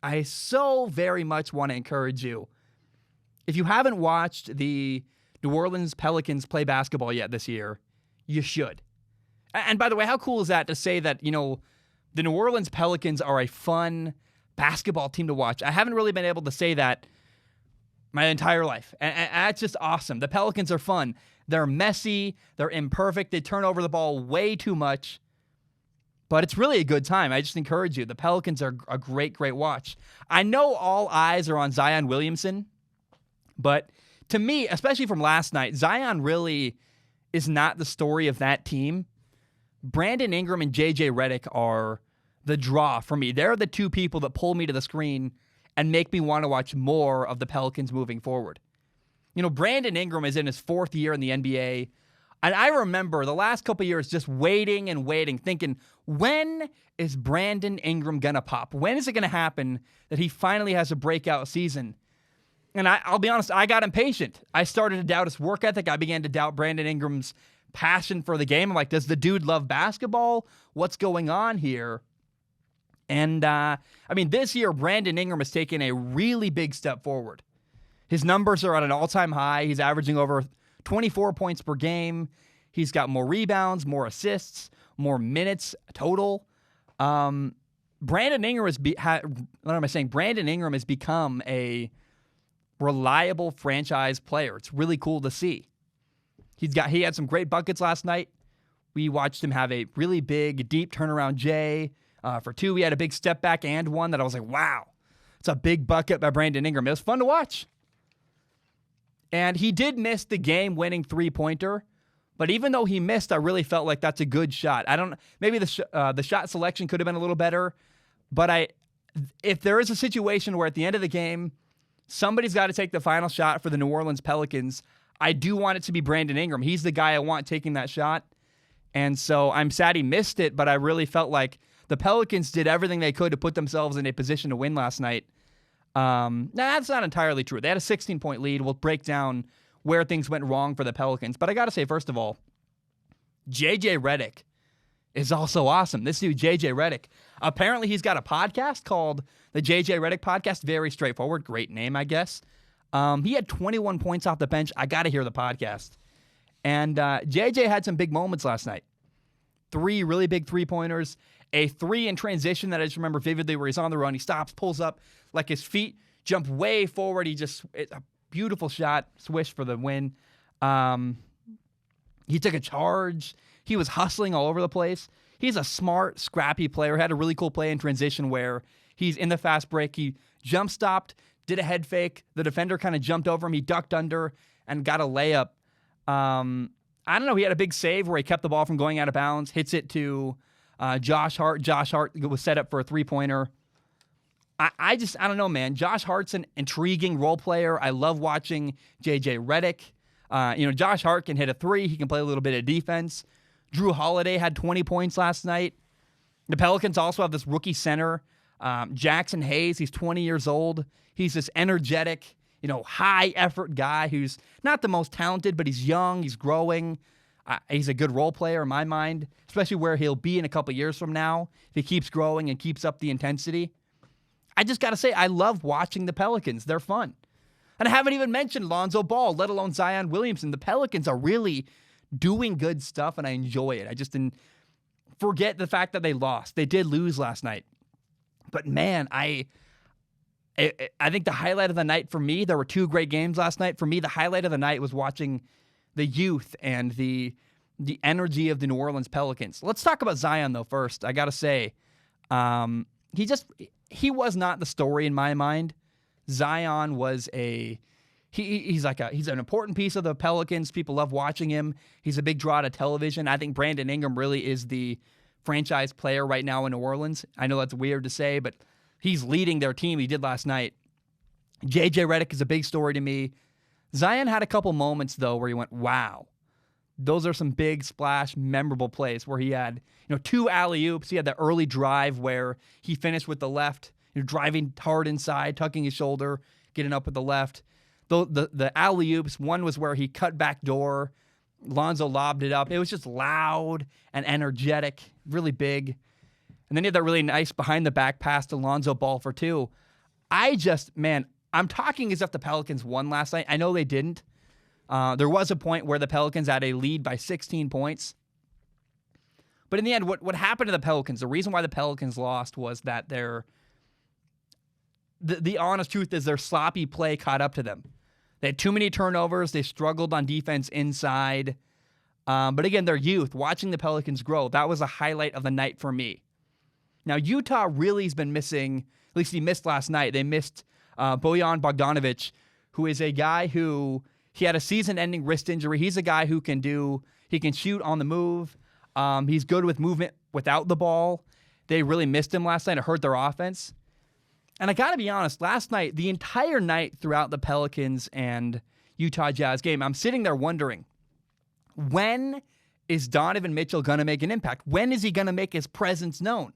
I so very much want to encourage you. If you haven't watched the New Orleans Pelicans play basketball yet this year, you should. And by the way, how cool is that to say that, the New Orleans Pelicans are a fun basketball team to watch? I haven't really been able to say that my entire life. And that's just awesome. The Pelicans are fun. They're messy. They're imperfect. They turn over the ball way too much. But it's really a good time. I just encourage you. The Pelicans are a great, great watch. I know all eyes are on Zion Williamson, but to me, especially from last night, Zion really is not the story of that team. Brandon Ingram and JJ Redick are the draw for me. They're the two people that pull me to the screen and make me want to watch more of the Pelicans moving forward. Brandon Ingram is in his 4th year in the NBA. And I remember the last couple of years just waiting and waiting, thinking, when is Brandon Ingram going to pop? When is it going to happen that he finally has a breakout season? And I'll be honest, I got impatient. I started to doubt his work ethic. I began to doubt Brandon Ingram's passion for the game. I'm like, does the dude love basketball? What's going on here? And, this year, Brandon Ingram has taken a really big step forward. His numbers are at an all-time high. He's averaging over 24 points per game. He's got more rebounds, more assists, more minutes total. Brandon Ingram Brandon Ingram has become a reliable franchise player. It's really cool to see. He had some great buckets last night. We watched him have a really big, deep turnaround J. For 2, he had a big step back and one that I was like, wow, it's a big bucket by Brandon Ingram. It was fun to watch. And he did miss the game-winning three-pointer, but even though he missed, I really felt like that's a good shot. Maybe the shot selection could have been a little better, but if there is a situation where at the end of the game, somebody's got to take the final shot for the New Orleans Pelicans, I do want it to be Brandon Ingram. He's the guy I want taking that shot, and so I'm sad he missed it, but I really felt like the Pelicans did everything they could to put themselves in a position to win last night. That's not entirely true. They had a 16-point lead. We'll break down where things went wrong for the Pelicans. But I got to say, first of all, JJ Redick is also awesome. This dude, JJ Redick, apparently he's got a podcast called the JJ Redick Podcast. Very straightforward. Great name, I guess. He had 21 points off the bench. I got to hear the podcast. And JJ had some big moments last night. 3 really big three-pointers. A 3 in transition that I just remember vividly where he's on the run. He stops, pulls up, like his feet jump way forward. It's a beautiful shot, swish for the win. He took a charge. He was hustling all over the place. He's a smart, scrappy player. Had a really cool play in transition where he's in the fast break. He jump stopped, did a head fake. The defender kind of jumped over him. He ducked under and got a layup. I don't know. He had a big save where he kept the ball from going out of bounds, hits it to Josh Hart. Josh Hart was set up for a three-pointer. I don't know, man. Josh Hart's an intriguing role player. I love watching JJ Redick. Josh Hart can hit a 3. He can play a little bit of defense. Drew Holiday had 20 points last night. The Pelicans also have this rookie center, Jackson Hayes. He's 20 years old. He's this energetic, high-effort guy who's not the most talented, but he's young. He's growing. He's a good role player in my mind, especially where he'll be in a couple years from now if he keeps growing and keeps up the intensity. I just got to say, I love watching the Pelicans. They're fun. And I haven't even mentioned Lonzo Ball, let alone Zion Williamson. The Pelicans are really doing good stuff, and I enjoy it. I just didn't forget the fact that they lost. They did lose last night. But, man, I think the highlight of the night for me, there were 2 great games last night. For me, the highlight of the night was watching the youth and the energy of the New Orleans Pelicans. Let's talk about Zion, though, first. I got to say, he was not the story in my mind. Zion was he's an important piece of the Pelicans. People love watching him. He's a big draw to television. I think Brandon Ingram really is the franchise player right now in New Orleans. I know that's weird to say, but he's leading their team. He did last night. JJ Redick is a big story to me. Zion had a couple moments, though, where he went, wow. Those are some big splash, memorable plays where he had, 2 alley-oops. He had the early drive where he finished with the left, driving hard inside, tucking his shoulder, getting up with the left. The alley-oops, one was where he cut back door. Lonzo lobbed it up. It was just loud and energetic, really big. And then he had that really nice behind-the-back pass to Lonzo Ball for 2. I'm talking as if the Pelicans won last night. I know they didn't. There was a point where the Pelicans had a lead by 16 points. But in the end, what happened to the Pelicans, the reason why the Pelicans lost was that the honest truth is their sloppy play caught up to them. They had too many turnovers. They struggled on defense inside. But again, their youth, watching the Pelicans grow, that was a highlight of the night for me. Now, Utah really has been missing, at least he missed last night. They missed Bojan Bogdanovic, who is a guy who, he had a season-ending wrist injury. He's a guy who can shoot on the move. He's good with movement without the ball. They really missed him last night. It hurt their offense. And I got to be honest, last night, the entire night throughout the Pelicans and Utah Jazz game, I'm sitting there wondering, when is Donovan Mitchell going to make an impact? When is he going to make his presence known?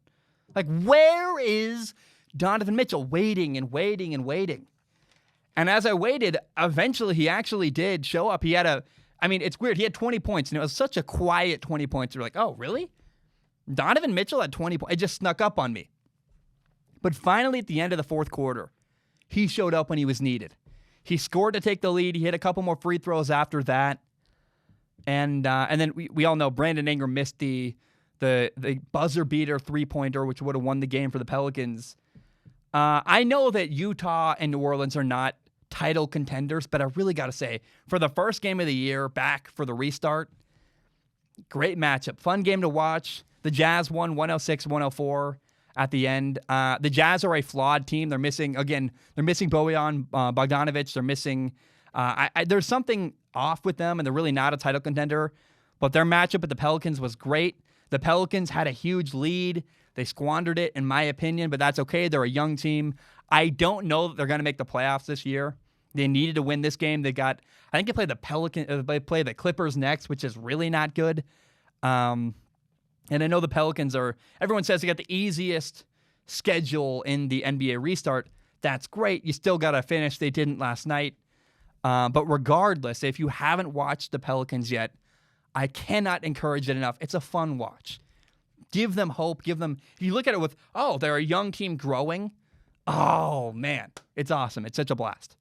Like, where is Donovan Mitchell? Waiting and waiting and waiting. And as I waited, eventually he actually did show up. It's weird. He had 20 points, and it was such a quiet 20 points. You're like, oh, really? Donovan Mitchell had 20 points. It just snuck up on me. But finally, at the end of the fourth quarter, he showed up when he was needed. He scored to take the lead. He hit a couple more free throws after that. And then we all know Brandon Ingram missed the buzzer beater three-pointer, which would have won the game for the Pelicans. I know that Utah and New Orleans are not title contenders, but I really got to say, for the first game of the year, back for the restart, great matchup. Fun game to watch. The Jazz won 106-104 at the end. The Jazz are a flawed team. They're missing Bojan Bogdanovic. They're missing... there's something off with them, and they're really not a title contender. But their matchup at the Pelicans was great. The Pelicans had a huge lead. They squandered it, in my opinion, but that's okay. They're a young team. I don't know that they're going to make the playoffs this year. They needed to win this game. I think they play they play the Clippers next, which is really not good. And I know the Pelicans everyone says they got the easiest schedule in the NBA restart. That's great. You still got to finish. They didn't last night. But regardless, if you haven't watched the Pelicans yet, I cannot encourage it enough. It's a fun watch. Give them hope. If you look at it with, they're a young team growing. Oh, man. It's awesome. It's such a blast.